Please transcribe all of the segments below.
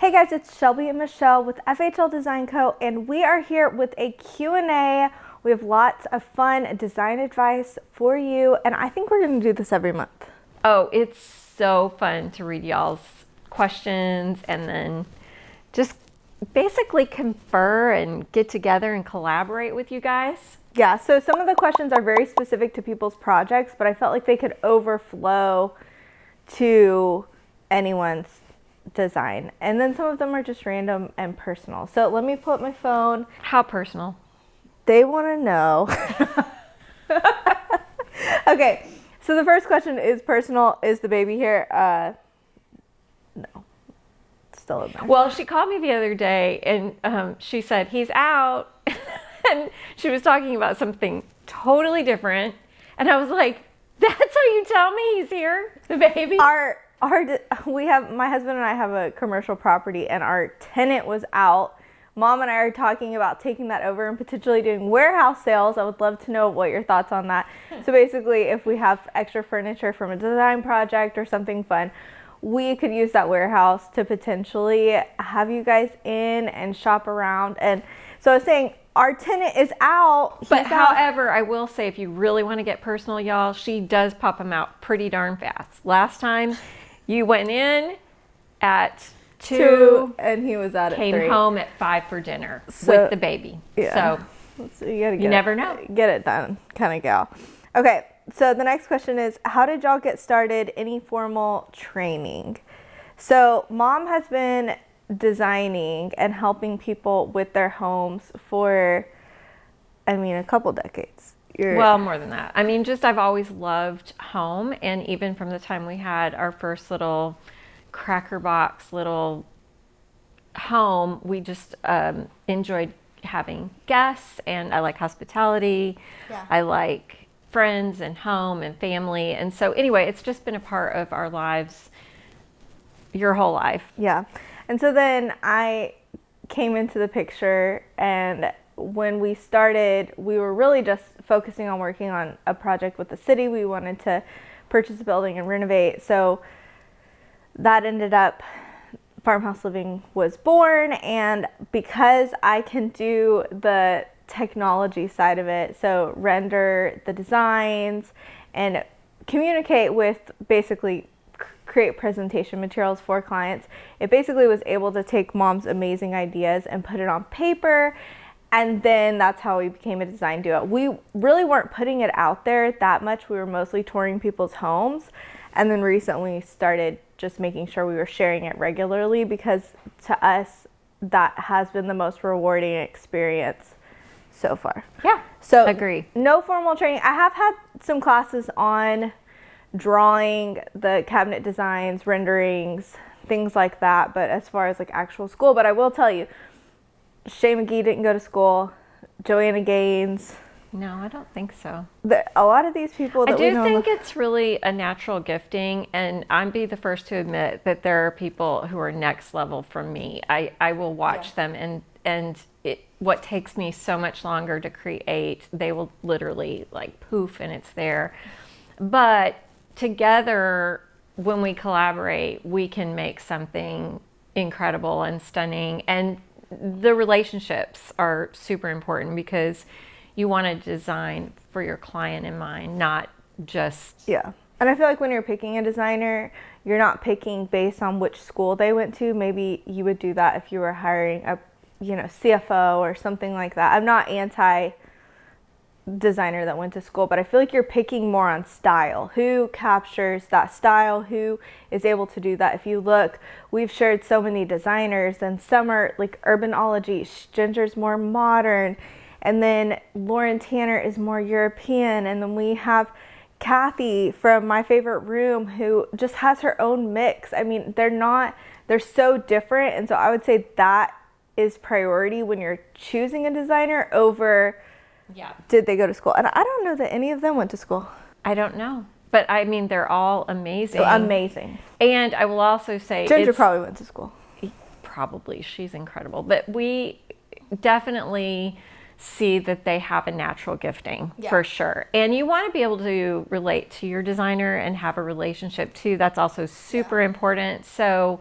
Hey guys, it's Shelby and Michelle with FHL Design Co. and we are here with a Q&A. We have lots of fun design advice for you, and I think we're going to do this every month. Oh, it's so fun to read y'all's questions and then just basically confer and get together and collaborate with you guys. Yeah, so some of the questions are very specific to people's projects, but I felt like they could overflow to anyone's design. And then some of them are just random and personal. So let me pull up my phone. How personal? They want to know. Okay, so the first question is personal. Is the baby here? No. Still in there. Well, she called me the other day and she said, he's out. And she was talking about something totally different. And I was like, that's how you tell me he's here, the baby? We have, my husband and I have a commercial property and our tenant was out. Mom and I are talking about taking that over and potentially doing warehouse sales. I would love to know what your thoughts on that. So basically, if we have extra furniture from a design project or something fun, we could use that warehouse to potentially have you guys in and shop around. And so I was saying, our tenant is out. But however, I will say, if you really want to get personal, y'all, she does pop them out pretty darn fast. Last time you went in at 2 and he was out at 3. Came home at 5 for dinner with the baby. Yeah. So you never know. Get it done, kind of gal. Okay, so the next question is, how did y'all get started? Any formal training? So Mom has been designing and helping people with their homes for, a couple decades. Well, more than that. I've always loved home, and even from the time we had our first little cracker box little home, we just enjoyed having guests, and I like hospitality. Yeah. I like friends and home and family, and so anyway, it's just been a part of our lives your whole life. Yeah. And so then I came into the picture, and when we started, we were really just focusing on working on a project with the city. We wanted to purchase a building and renovate. So that ended up, Farmhouse Living was born. And because I can do the technology side of it, so render the designs and communicate with, basically create presentation materials for clients, it basically was able to take Mom's amazing ideas and put it on paper. And then that's how we became a design duo. We really weren't putting it out there that much. We were mostly touring people's homes. And then recently started just making sure we were sharing it regularly, because to us, that has been the most rewarding experience so far. Yeah, so agree. No formal training. I have had some classes on drawing, the cabinet designs, renderings, things like that. But as far as like actual school, but I will tell you, Shay McGee didn't go to school. Joanna Gaines. No, I don't think so. A lot of these people that I do think it's really a natural gifting, and I'd be the first to admit that there are people who are next level from me. I will watch them, and what takes me so much longer to create, they will literally like poof and it's there. But together, when we collaborate, we can make something incredible and stunning. And the relationships are super important, because you want to design for your client in mind, not just... Yeah. And I feel like when you're picking a designer, you're not picking based on which school they went to. Maybe you would do that if you were hiring a, CFO or something like that. I'm not anti designer that went to school, but I feel like you're picking more on style. Who captures that style? Who is able to do that? If you look, we've shared so many designers, and some are like urbanology. Ginger's more modern, and then Lauren Tanner is more European, and then we have Kathy from My Favorite Room, who just has her own mix. They're so different, and so I would say that is priority when you're choosing a designer over did they go to school. And I don't know that any of them went to school. I don't know, but they're all amazing. Amazing. And I will also say, Ginger probably went to school. Probably, she's incredible, but we definitely see that they have a natural gifting for sure. And you want to be able to relate to your designer and have a relationship too. That's also super important. So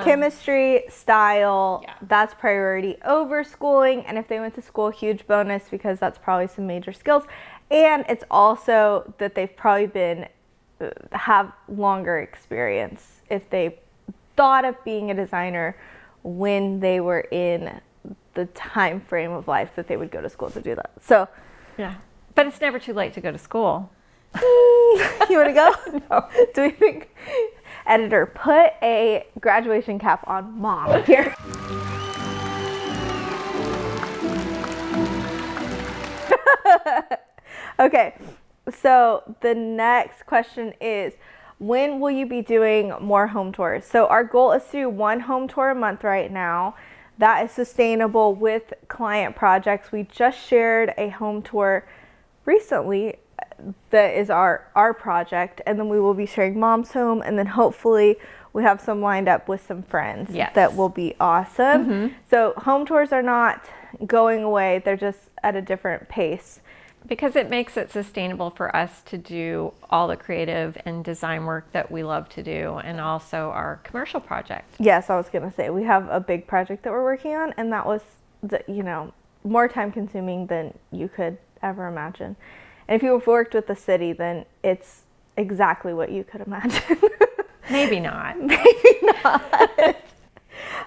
Chemistry, style, Yeah. that's priority over schooling. And if they went to school, huge bonus because that's probably some major skills. And it's also that they've probably have longer experience if they thought of being a designer when they were in the time frame of life that they would go to school to do that. So, Yeah. But it's never too late to go to school. you want to go? No. Do we think, editor, put a graduation cap on mom here. Okay, so the next question is, when will you be doing more home tours? So our goal is to do 1 home tour a month right now. That is sustainable with client projects. We just shared a home tour recently that is our project, and then we will be sharing mom's home, and then hopefully we have some lined up with some friends. Yes. That will be awesome. So home tours are not going away, they're just at a different pace. Because it makes it sustainable for us to do all the creative and design work that we love to do, and also our commercial project. Yes, I was gonna say we have a big project that we're working on, and that was more time consuming than you could ever imagine. And if you've worked with the city, then it's exactly what you could imagine. Maybe not. Maybe not.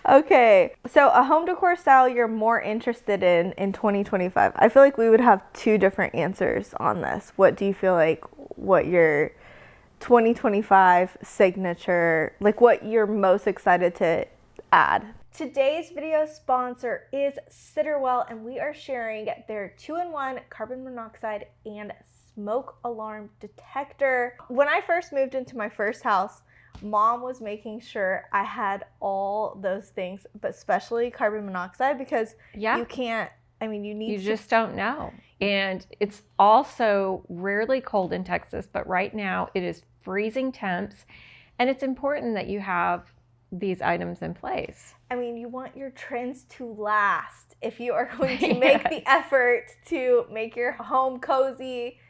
Okay, so a home decor style you're more interested in 2025. I feel like we would have 2 different answers on this. What do you feel like, what your 2025 signature, like what you're most excited to add? Today's video sponsor is Sitwell, and we are sharing their 2-in-1 carbon monoxide and smoke alarm detector. When I first moved into my first house, Mom was making sure I had all those things, but especially carbon monoxide, because Yeah. you can't, You just don't know. And it's also rarely cold in Texas, but right now it is freezing temps, and it's important that you have these items in place. You want your trends to last. If you are going to make the effort to make your home cozy,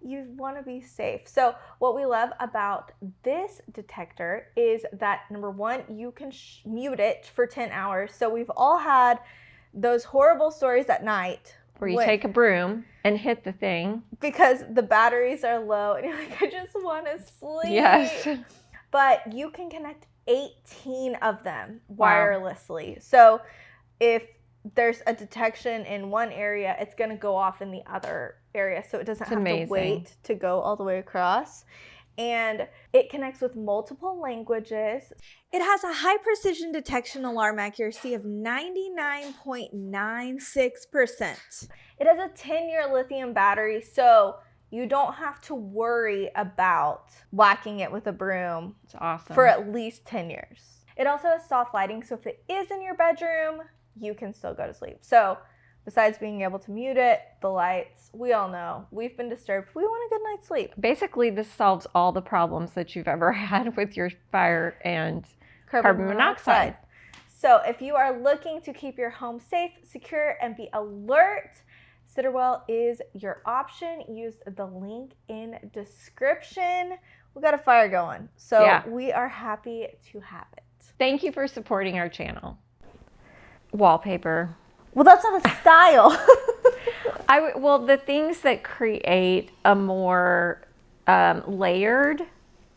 you want to be safe. So what we love about this detector is that, number 1, you can mute it for 10 hours. So we've all had those horrible stories at night Where you take a broom and hit the thing. because the batteries are low and you're like, I just want to sleep. Yes. But you can connect 18 of them Wow. wirelessly. So if there's a detection in one area, it's going to go off in the other area. So it doesn't have to wait to go all the way across. And it connects with multiple languages. It has a high precision detection alarm accuracy of 99.96%. It has a 10-year lithium battery, so you don't have to worry about whacking it with a broom. It's awesome. For at least 10 years. It also has soft lighting, so if it is in your bedroom, you can still go to sleep. So besides being able to mute it, the lights, we all know we've been disturbed. We want a good night's sleep. Basically, this solves all the problems that you've ever had with your fire and carbon monoxide. So if you are looking to keep your home safe, secure, and be alert, Sitwell is your option. Use the link in description. We got a fire going, so we are happy to have it. Thank you for supporting our channel. Wallpaper. Well, that's not a style. Well, the things that create a more layered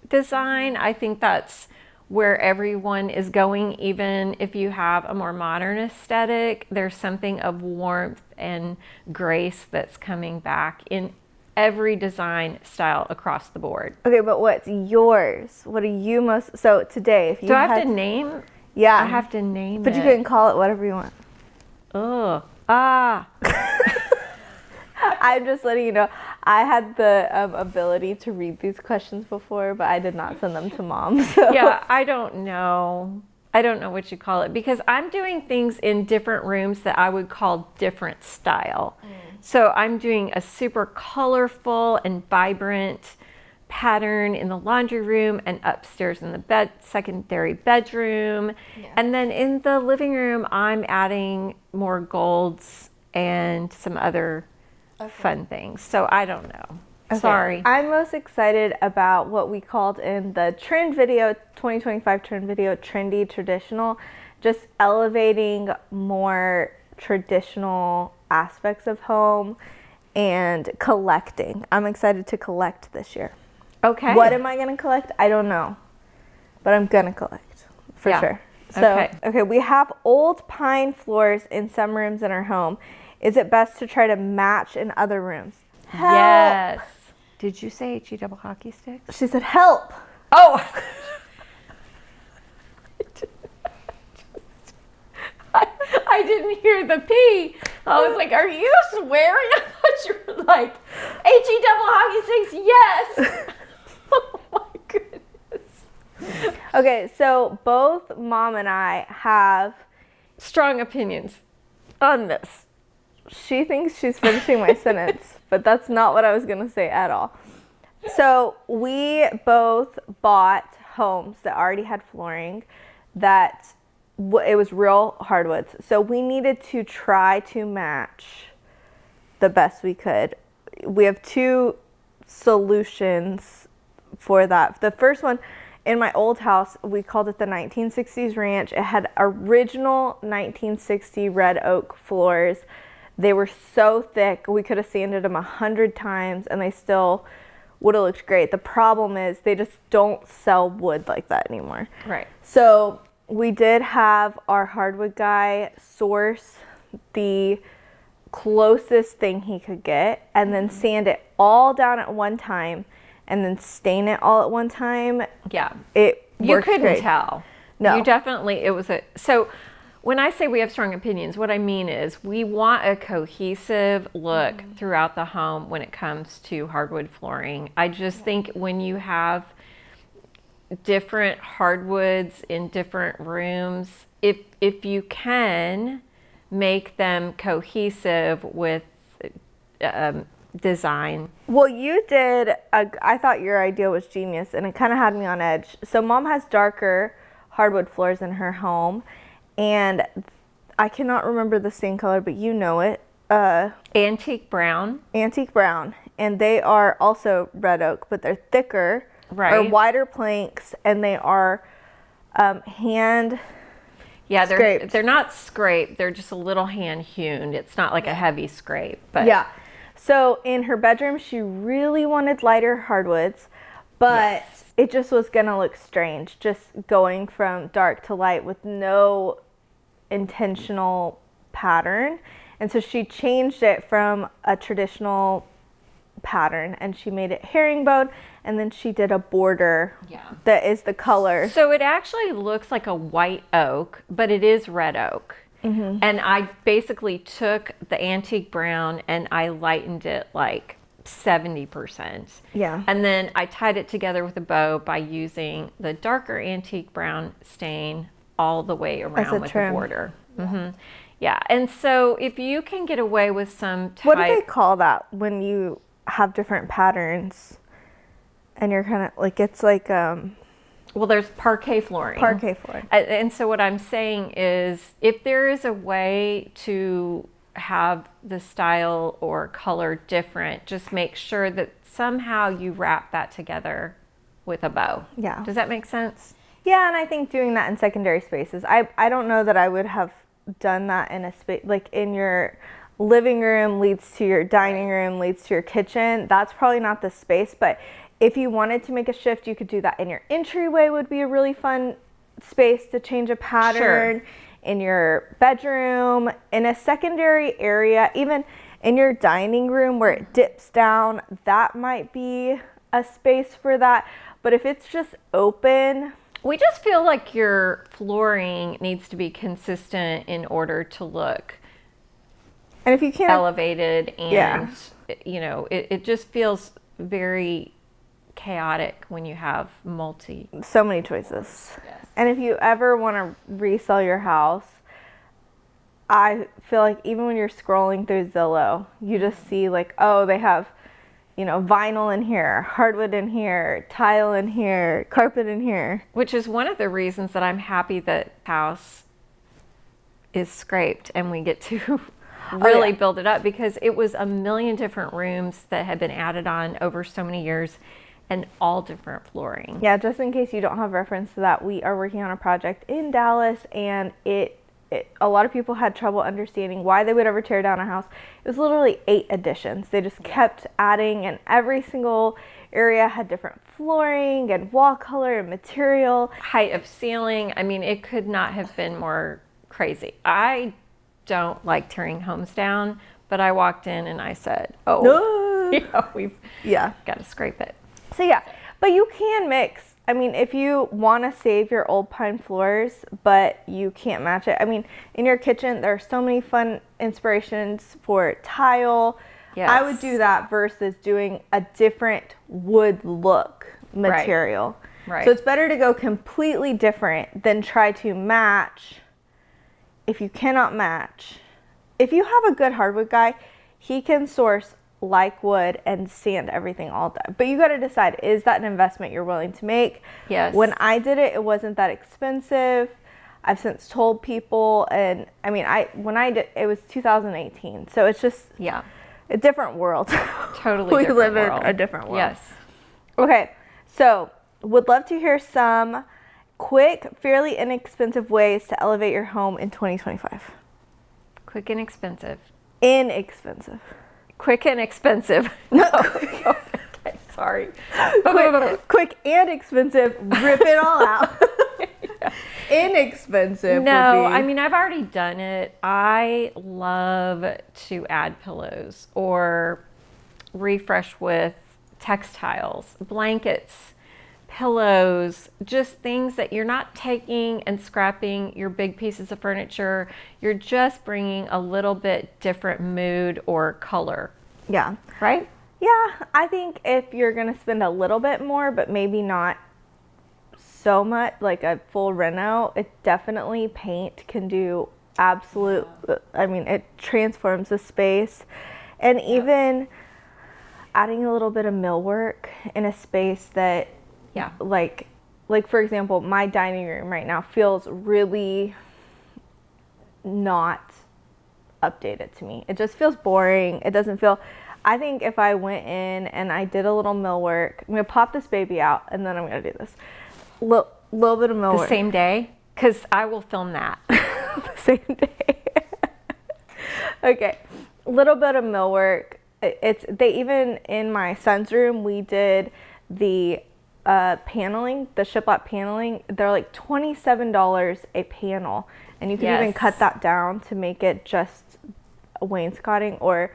design, I think that's where everyone is going. Even if you have a more modern aesthetic, there's something of warmth and grace that's coming back in every design style across the board. Okay, but what's yours? What are you most... So today, if you Do I have to name? Yeah. I have to name But it. you can call it whatever you want. Ugh. I'm just letting you know, I had the ability to read these questions before, but I did not send them to Mom. So. Yeah, I don't know. I don't know what you call it, because I'm doing things in different rooms that I would call different style. So I'm doing a super colorful and vibrant pattern in the laundry room and upstairs in the secondary bedroom. Yeah. And then in the living room, I'm adding more golds and some other fun things. So I don't know. Okay. Sorry. I'm most excited about what we called in the trend video, 2025 trend video, trendy traditional, just elevating more traditional aspects of home and collecting. I'm excited to collect this year. Okay. What am I going to collect? I don't know, but I'm going to collect for sure. So, okay, we have old pine floors in some rooms in our home. Is it best to try to match in other rooms? Help. Yes. Did you say HE double hockey sticks? She said, help. Oh. I didn't hear the P. I was like, are you swearing? I thought you were like, HE double hockey sticks, yes. Oh my goodness. Okay, so both Mom and I have Strong opinions on this. She thinks she's finishing my sentence, but that's not what I was going to say at all. So we both bought homes that already had flooring that it was real hardwoods. So we needed to try to match the best we could. We have two solutions for that. The first one, in my old house, we called it the 1960s Ranch. It had original 1960 red oak floors. They were so thick, we could have sanded them 100 times and they still would have looked great. The problem is they just don't sell wood like that anymore. Right. So we did have our hardwood guy source the closest thing he could get and then sand it all down at one time and then stain it all at one time. Yeah. You couldn't great. tell. No. You definitely, so when I say we have strong opinions, what I mean is we want a cohesive look throughout the home when it comes to hardwood flooring. I just think when you have different hardwoods in different rooms, if you can make them cohesive with design. Well, you did, I thought your idea was genius and it kind of had me on edge. So Mom has darker hardwood floors in her home. And I cannot remember the stain color, but you know it. Antique brown. Antique brown. And they are also red oak, but they're thicker. Right. Or wider planks, and they are hand scraped. They're not scraped. They're just a little hand hewn. It's not like a heavy scrape. But yeah. So in her bedroom, she really wanted lighter hardwoods, but it just was going to look strange, just going from dark to light with no intentional pattern. And so she changed it from a traditional pattern and she made it herringbone, and then she did a border that is the color. So it actually looks like a white oak, but it is red oak. Mm-hmm. And I basically took the antique brown and I lightened it like 70%. Yeah. And then I tied it together with a bow by using the darker antique brown stain all the way around with the border. Mm-hmm. Yeah. And so if you can get away with some type... What do they call that when you have different patterns and you're kind of like, it's like... Well, there's parquet flooring. Parquet flooring. And so what I'm saying is if there is a way to have the style or color different, just make sure that somehow you wrap that together with a bow. Yeah. Does that make sense? Yeah, and I think doing that in secondary spaces. I don't know that I would have done that in a space, like in your living room leads to your dining room, leads to your kitchen. That's probably not the space, but if you wanted to make a shift, you could do that in your entryway would be a really fun space to change a pattern. Sure. In your bedroom, in a secondary area, even in your dining room where it dips down, that might be a space for that. But if it's just open... We just feel like your flooring needs to be consistent in order to look and if you can't elevated and, you know, it just feels very chaotic when you have so many choices. Yes. And if you ever want to resell your house, I feel like even when you're scrolling through Zillow, you just see like, oh, they have, you know, vinyl in here, hardwood in here, tile in here, carpet in here. Which is one of the reasons that I'm happy that house is scraped and we get to really build it up, because it was a million different rooms that had been added on over so many years, and all different flooring. Yeah, just in case you don't have reference to that, we are working on a project in Dallas, and a lot of people had trouble understanding why they would ever tear down a house. It was literally 8 additions. They just kept adding, and every single area had different flooring and wall color and material. Height of ceiling. I mean, it could not have been more crazy. I don't like tearing homes down, but I walked in and I said, oh, no. We've got to scrape it. So yeah, but you can mix. I mean, if you want to save your old pine floors, but you can't match it. I mean, in your kitchen, there are so many fun inspirations for tile. Yes. I would do that versus doing a different wood look material. Right. So it's better to go completely different than try to match. If you cannot match, if you have a good hardwood guy, he can source like wood and sand everything all day. But you got to decide, is that an investment you're willing to make? Yes. When I did it, it wasn't that expensive. I've since told people, and I mean, when I did, it was 2018. So it's just a different world. Totally we different live world. in a different world. Yes. Okay, so would love to hear some quick, fairly inexpensive ways to elevate your home in 2025. Quick and expensive. Inexpensive. Quick and expensive. No. Okay, sorry. Quick and expensive. Rip it all out. Inexpensive. No, I mean, I've already done it. I love to add pillows or refresh with textiles, blankets, pillows, just things that you're not taking and scrapping your big pieces of furniture. You're just bringing a little bit different mood or color. Yeah. Right? Yeah, I think if you're going to spend a little bit more, but maybe not so much, like a full reno, it definitely, paint can do absolute, I mean, it transforms the space. And even adding a little bit of millwork in a space that, like for example, my dining room right now feels really not updated to me. It just feels boring. It doesn't feel, I think if I went in and I did a little millwork, I'm going to pop this baby out and then I'm going to do this. Little bit of millwork. The same day? Because I will film that. The same day. Okay. Little bit of millwork. They even, in my son's room, we did the paneling, the shiplap paneling. They're like $27 a panel, and you can even cut that down to make it just wainscoting, or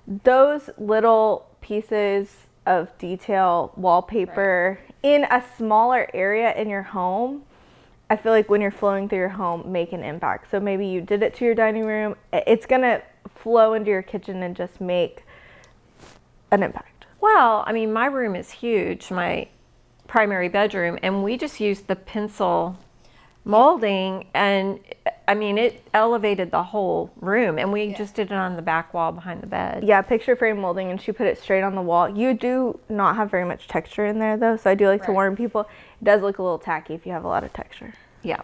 those little pieces of detail, wallpaper in a smaller area in your home. I feel like when you're flowing through your home, make an impact. So maybe you did it to your dining room. It's gonna flow into your kitchen and just make an impact. Well, I mean, my room is huge, my primary bedroom, and we just used the pencil molding, and I mean, it elevated the whole room, and we just did it on the back wall behind the bed. Yeah, picture frame molding, and she put it straight on the wall. You do not have very much texture in there, though, so I do like to warn people. It does look a little tacky if you have a lot of texture. Yeah.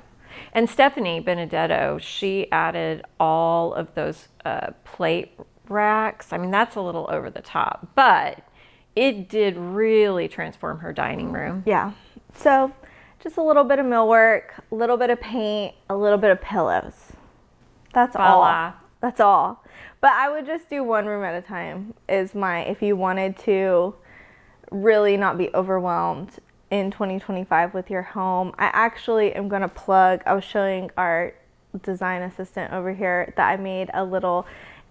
And Stephanie Benedetto, she added all of those plate racks. I mean, that's a little over the top, but it did really transform her dining room. Yeah. So just a little bit of millwork, a little bit of paint, a little bit of pillows. That's all. That's all. But I would just do one room at a time if you wanted to really not be overwhelmed in 2025 with your home. I actually am going to plug, I was showing our design assistant over here that I made a little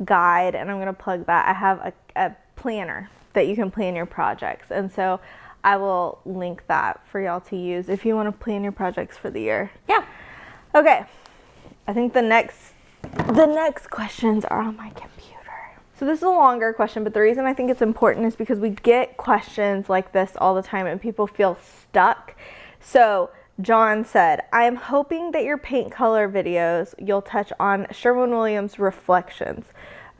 guide, and I'm going to plug that. I have a planner that you can plan your projects, and so I will link that for y'all to use if you want to plan your projects for the year. Yeah. Okay. I think the next questions are on my computer. So this is a longer question, but the reason I think it's important is because we get questions like this all the time and people feel stuck. So John said, I am hoping that your paint color videos, you'll touch on Sherwin-Williams Reflections.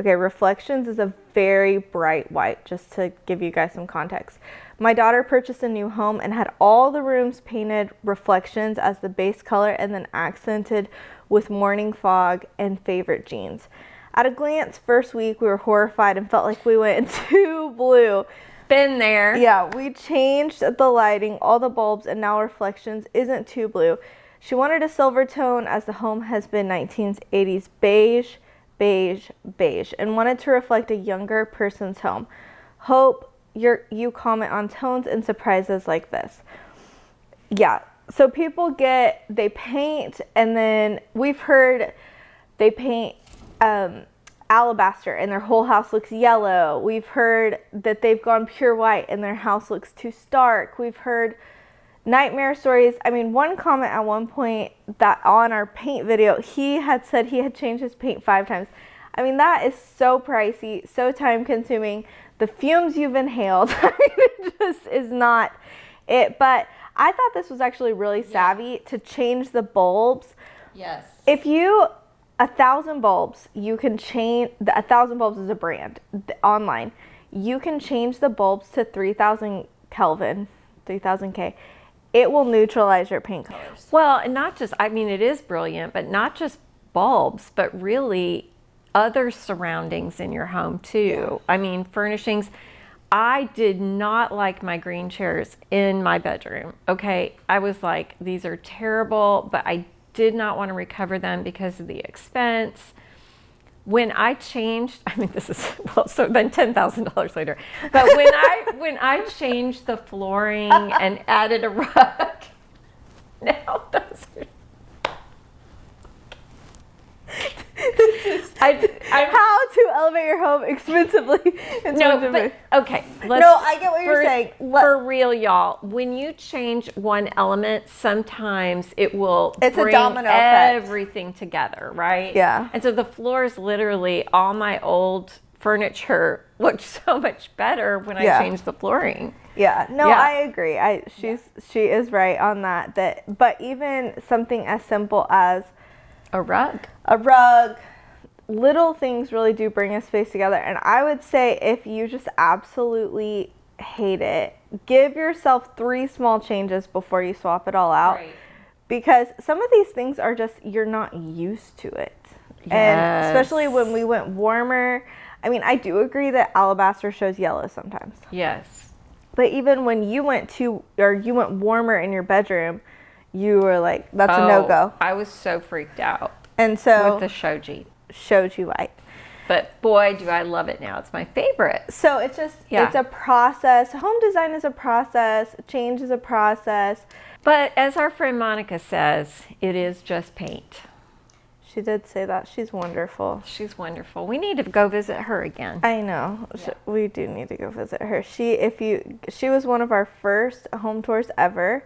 Okay, Reflections is a very bright white, just to give you guys some context. My daughter purchased a new home and had all the rooms painted Reflections as the base color and then accented with Morning Fog and Favorite Jeans. At a glance, first week we were horrified and felt like we went too blue. Been there. Yeah, we changed the lighting, all the bulbs, and now Reflections isn't too blue. She wanted a silver tone as the home has been 1980s beige, beige, beige, and wanted to reflect a younger person's home. Hope you comment on tones and surprises like this. Yeah, so people they paint, and then we've heard they paint alabaster and their whole house looks yellow. We've heard that they've gone pure white and their house looks too stark. We've heard nightmare stories. I mean, one comment at one point that on our paint video, he had said he had changed his paint 5 times. I mean, that is so pricey, so time consuming. The fumes you've inhaled, I mean, it just is not it. But I thought this was actually really savvy to change the bulbs. Yes. If you 1,000 bulbs, you can change. 1,000 bulbs is a brand online. You can change the bulbs to 3,000 Kelvin, 3,000 K. It will neutralize your paint colors. Well, and not just, I mean, it is brilliant, but not just bulbs, but really other surroundings in your home too. I mean, furnishings. I did not like my green chairs in my bedroom. Okay, I was like, these are terrible, but I did not want to recover them because of the expense. When I changed, I mean, this is, well, so then $10,000 later, but when I changed the flooring and added a rug, now those are, how to elevate your home expensively. no, but okay. No, I get what you're saying. For real, y'all, when you change one element, sometimes it will It's bring a domino effect. everything together, right? Yeah. And so the floors, literally, all my old furniture looked so much better when I changed the flooring. Yeah, no, Yeah. I agree. She is right on that. But even something as simple as A rug. little things really do bring a space together. And I would say if you just absolutely hate it, give yourself 3 small changes before you swap it all out. Right. Because some of these things are just, you're not used to it. And especially when we went warmer. I mean, I do agree that alabaster shows yellow sometimes. Yes. But even when you went warmer in your bedroom, you were like, that's a no-go. I was so freaked out And so with the Shoji. showed you white. But boy, do I love it now. It's my favorite. So it's just, it's a process. Home design is a process. Change is a process. But as our friend Monica says, it is just paint. She did say that. She's wonderful. She's wonderful. We need to go visit her again. I know. Yeah. We do need to go visit her. She was one of our first home tours ever.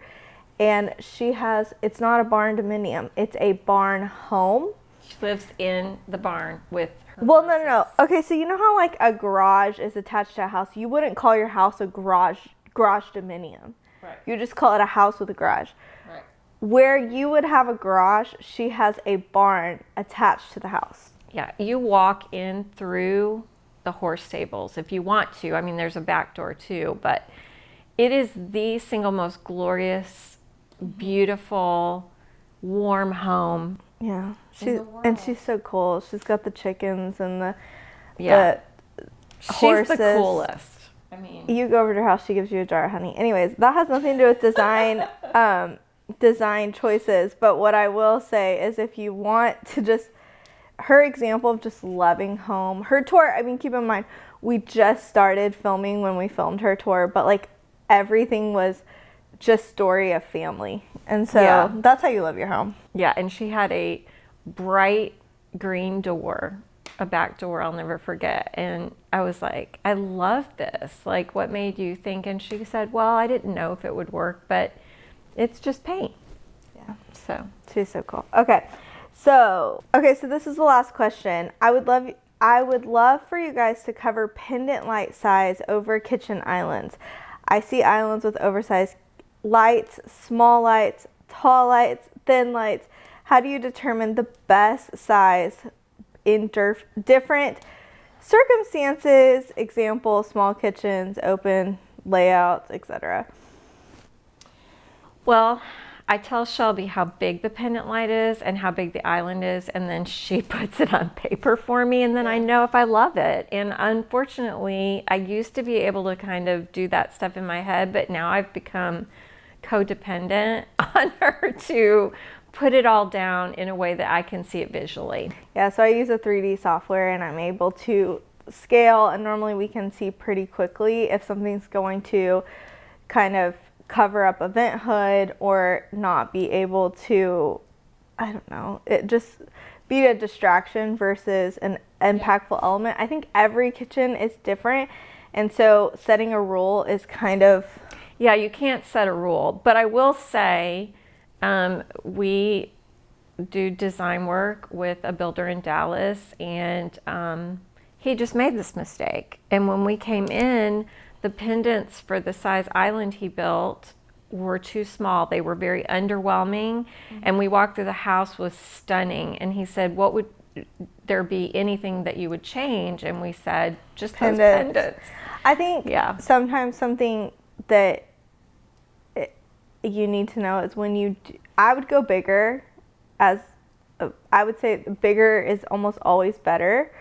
And it's not a barn dominium. It's a barn home. She lives in the barn with her Well, horses. no. Okay, so you know how like a garage is attached to a house? You wouldn't call your house a garage dominium. Right. You just call it a house with a garage. Right. Where you would have a garage, she has a barn attached to the house. Yeah, you walk in through the horse stables if you want to. I mean, there's a back door too, but it is the single most glorious, beautiful, warm home. Yeah, she's so cool. She's got the chickens and the horses. She's the coolest. I mean, you go over to her house, she gives you a jar of honey. Anyways, that has nothing to do with design choices. But what I will say is, if you want to just her example of just loving home, her tour. I mean, keep in mind we just started filming when we filmed her tour, but like everything was just story of family. And so that's how you love your home. Yeah, and she had a bright green door, a back door I'll never forget. And I was like, I love this. Like, what made you think? And she said, well, I didn't know if it would work, but it's just paint. Yeah. So she's so cool. Okay, so this is the last question. I would love for you guys to cover pendant light size over kitchen islands. I see islands with oversized lights, small lights, tall lights, thin lights. How do you determine the best size in different circumstances? Example, small kitchens, open layouts, etc. Well, I tell Shelby how big the pendant light is and how big the island is, and then she puts it on paper for me, and then I know if I love it. And unfortunately, I used to be able to kind of do that stuff in my head, but now I've become codependent on her to put it all down in a way that I can see it visually. Yeah, so I use a 3D software, and I'm able to scale, and normally we can see pretty quickly if something's going to kind of cover up a vent hood or not be able to, I don't know, it just be a distraction versus an impactful element. I think every kitchen is different, and so setting a rule is kind of... Yeah, you can't set a rule, but I will say we do design work with a builder in Dallas, and he just made this mistake. And when we came in, the pendants for the size island he built were too small. They were very underwhelming. And we walked through the house, was stunning. And he said, what would there be anything that you would change? And we said, just those pendants. I think sometimes something that you need to know is when you I would go bigger, as I would say bigger is almost always better.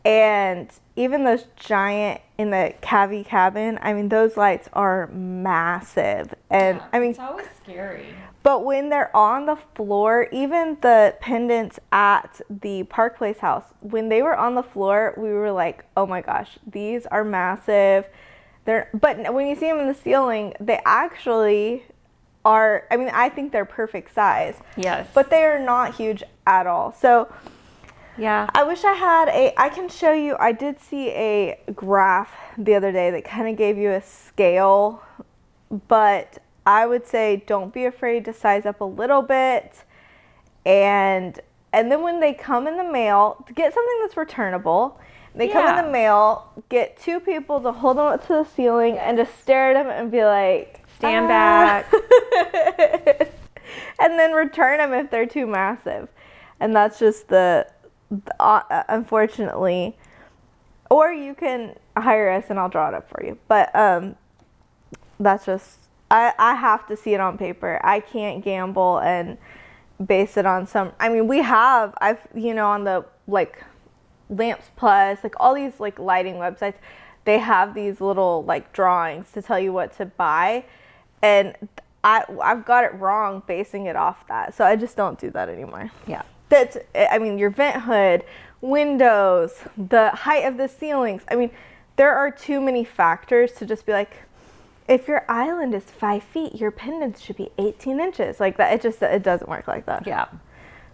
And even those giant in the Cavi cabin, I mean, those lights are massive. And I mean, it's always scary. But when they're on the floor, even the pendants at the Park Place house, when they were on the floor, we were like, oh my gosh, these are massive. But when you see them in the ceiling, they actually are, I mean, I think they're perfect size. Yes. But they are not huge at all. So yeah, I wish I had I can show you, I did see a graph the other day that kind of gave you a scale, but I would say don't be afraid to size up a little bit. And then when they come in the mail, get something that's returnable. They come in the mail, get two people to hold them up to the ceiling and just stare at them and be like, stand back. And then return them if they're too massive. And that's just unfortunately, or you can hire us and I'll draw it up for you. But that's just, I have to see it on paper. I can't gamble and base it on some, I mean, on the like Lamps Plus, like all these like lighting websites, they have these little like drawings to tell you what to buy. And I've got it wrong basing it off that. So I just don't do that anymore. Yeah. I mean, your vent hood, windows, the height of the ceilings. I mean, there are too many factors to just be like, if your island is 5 feet, your pendants should be 18 inches. Like that, it doesn't work like that. Yeah.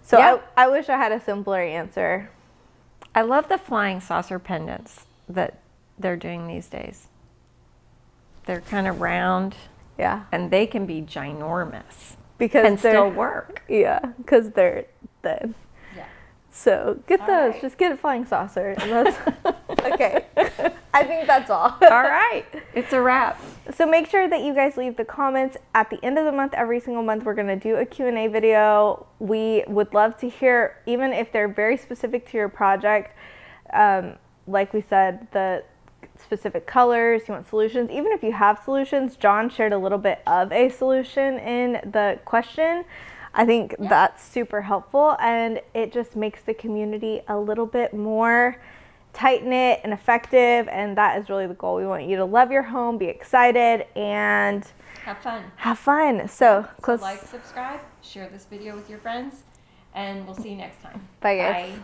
So I wish I had a simpler answer. I love the flying saucer pendants that they're doing these days. They're kind of round. Yeah. And they can be ginormous. And still work. Yeah, because they're thin. Yeah. So get All those. right. Just get a flying saucer. And that's okay. I think that's all. All right. It's a wrap. So make sure that you guys leave the comments at the end of the month. Every single month we're going to do a Q&A video. We would love to hear, even if they're very specific to your project, like we said, the specific colors, you want solutions. Even if you have solutions, John shared a little bit of a solution in the question. I think that's super helpful, and it just makes the community a little bit more tight-knit and effective, and that is really the goal. We want you to love your home, be excited, and have fun. So like, subscribe, share this video with your friends, and we'll see you next time. Bye guys. Bye.